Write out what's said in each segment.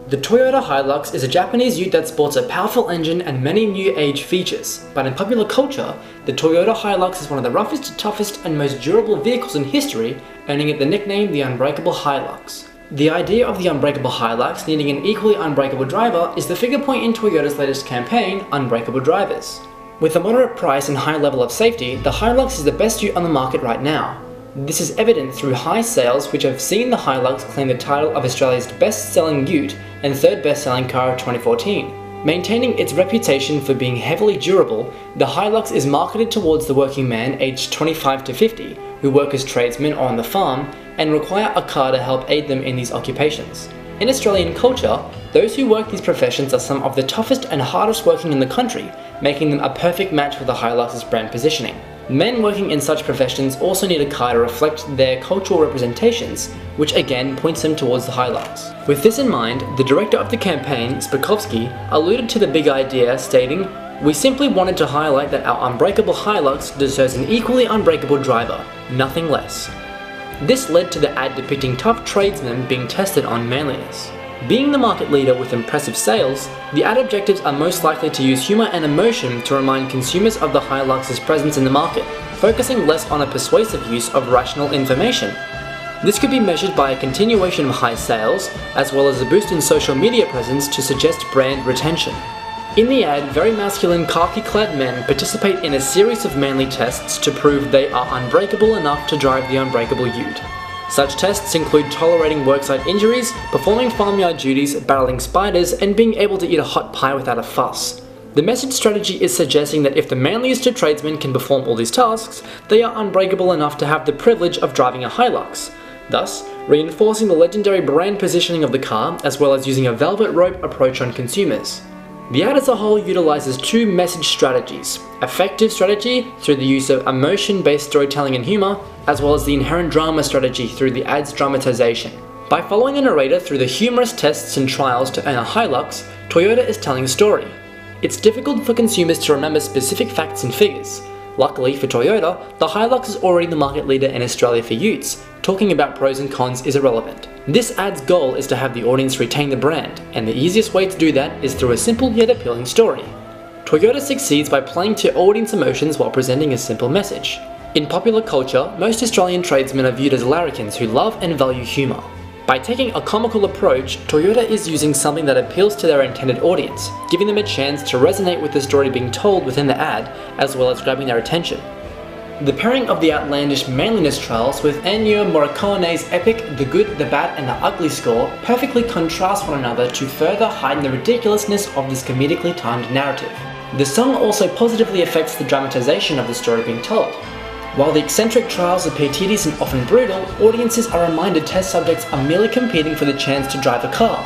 The Toyota HiLux is a Japanese ute that sports a powerful engine and many new age features, but in popular culture, the Toyota HiLux is one of the roughest, toughest and most durable vehicles in history, earning it the nickname the Unbreakable HiLux. The idea of the Unbreakable HiLux needing an equally unbreakable driver is the figure point in Toyota's latest campaign, Unbreakable Drivers. With a moderate price and high level of safety, the HiLux is the best ute on the market right now. This is evident through high sales, which have seen the HiLux claim the title of Australia's best-selling ute and third best-selling car of 2014. Maintaining its reputation for being heavily durable, the HiLux is marketed towards the working man aged 25 to 50, who work as tradesmen or on the farm, and require a car to help aid them in these occupations. In Australian culture, those who work these professions are some of the toughest and hardest working in the country, making them a perfect match for the HiLux's brand positioning. Men working in such professions also need a car to reflect their cultural representations, which again points them towards the HiLux. With this in mind, the director of the campaign, Spakovsky, alluded to the big idea, stating, "We simply wanted to highlight that our Unbreakable HiLux deserves an equally unbreakable driver, nothing less." This led to the ad depicting tough tradesmen being tested on manliness. Being the market leader with impressive sales, the ad objectives are most likely to use humor and emotion to remind consumers of the HiLux's presence in the market, focusing less on a persuasive use of rational information. This could be measured by a continuation of high sales, as well as a boost in social media presence to suggest brand retention. In the ad, very masculine khaki-clad men participate in a series of manly tests to prove they are unbreakable enough to drive the unbreakable ute. Such tests include tolerating worksite injuries, performing farmyard duties, battling spiders, and being able to eat a hot pie without a fuss. The message strategy is suggesting that if the manliest of tradesmen can perform all these tasks, they are unbreakable enough to have the privilege of driving a HiLux, thus reinforcing the legendary brand positioning of the car, as well as using a velvet rope approach on consumers. The ad as a whole utilizes two message strategies: effective strategy through the use of emotion-based storytelling and humor, as well as the inherent drama strategy through the ad's dramatization. By following the narrator through the humorous tests and trials to earn a HiLux, Toyota is telling a story. It's difficult for consumers to remember specific facts and figures. Luckily for Toyota, the HiLux is already the market leader in Australia for utes. Talking about pros and cons is irrelevant. This ad's goal is to have the audience retain the brand, and the easiest way to do that is through a simple yet appealing story. Toyota succeeds by playing to audience emotions while presenting a simple message. In popular culture, most Australian tradesmen are viewed as larrikins who love and value humour. By taking a comical approach, Toyota is using something that appeals to their intended audience, giving them a chance to resonate with the story being told within the ad, as well as grabbing their attention. The pairing of the outlandish manliness trials with Ennio Morricone's epic The Good, the Bad and the Ugly score perfectly contrast one another to further heighten the ridiculousness of this comedically timed narrative. The song also positively affects the dramatization of the story being told. While the eccentric trials appear tedious and often brutal, audiences are reminded test subjects are merely competing for the chance to drive a car.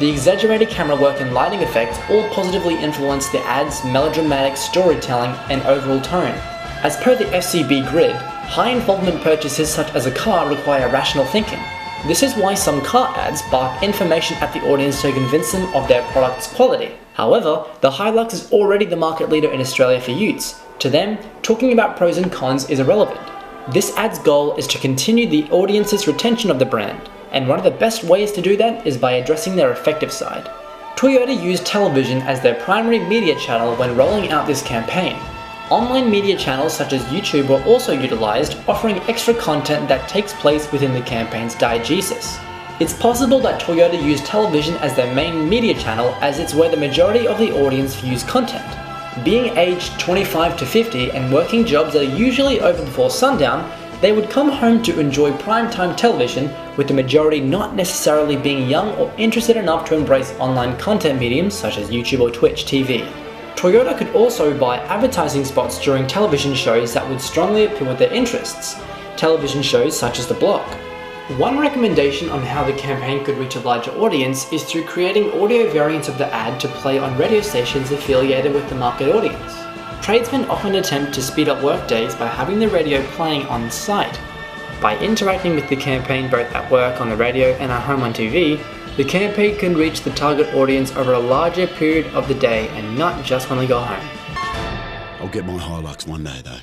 The exaggerated camera work and lighting effects all positively influence the ad's melodramatic storytelling and overall tone. As per the FCB grid, high involvement purchases such as a car require rational thinking. This is why some car ads bark information at the audience to convince them of their product's quality. However, the HiLux is already the market leader in Australia for utes. To them, talking about pros and cons is irrelevant. This ad's goal is to continue the audience's retention of the brand, and one of the best ways to do that is by addressing their effective side. Toyota used television as their primary media channel when rolling out this campaign. Online media channels such as YouTube were also utilized, offering extra content that takes place within the campaign's diegesis. It's possible that Toyota used television as their main media channel, as it's where the majority of the audience views content. Being aged 25 to 50 and working jobs that are usually over before sundown, they would come home to enjoy primetime television, with the majority not necessarily being young or interested enough to embrace online content mediums such as YouTube or Twitch TV. Toyota could also buy advertising spots during television shows that would strongly appeal with their interests, television shows such as The Block. One recommendation on how the campaign could reach a larger audience is through creating audio variants of the ad to play on radio stations affiliated with the market audience. Tradesmen often attempt to speed up work days by having the radio playing on site. By interacting with the campaign both at work on the radio and at home on TV, the campaign can reach the target audience over a larger period of the day and not just when they go home. I'll get my HiLux one day though.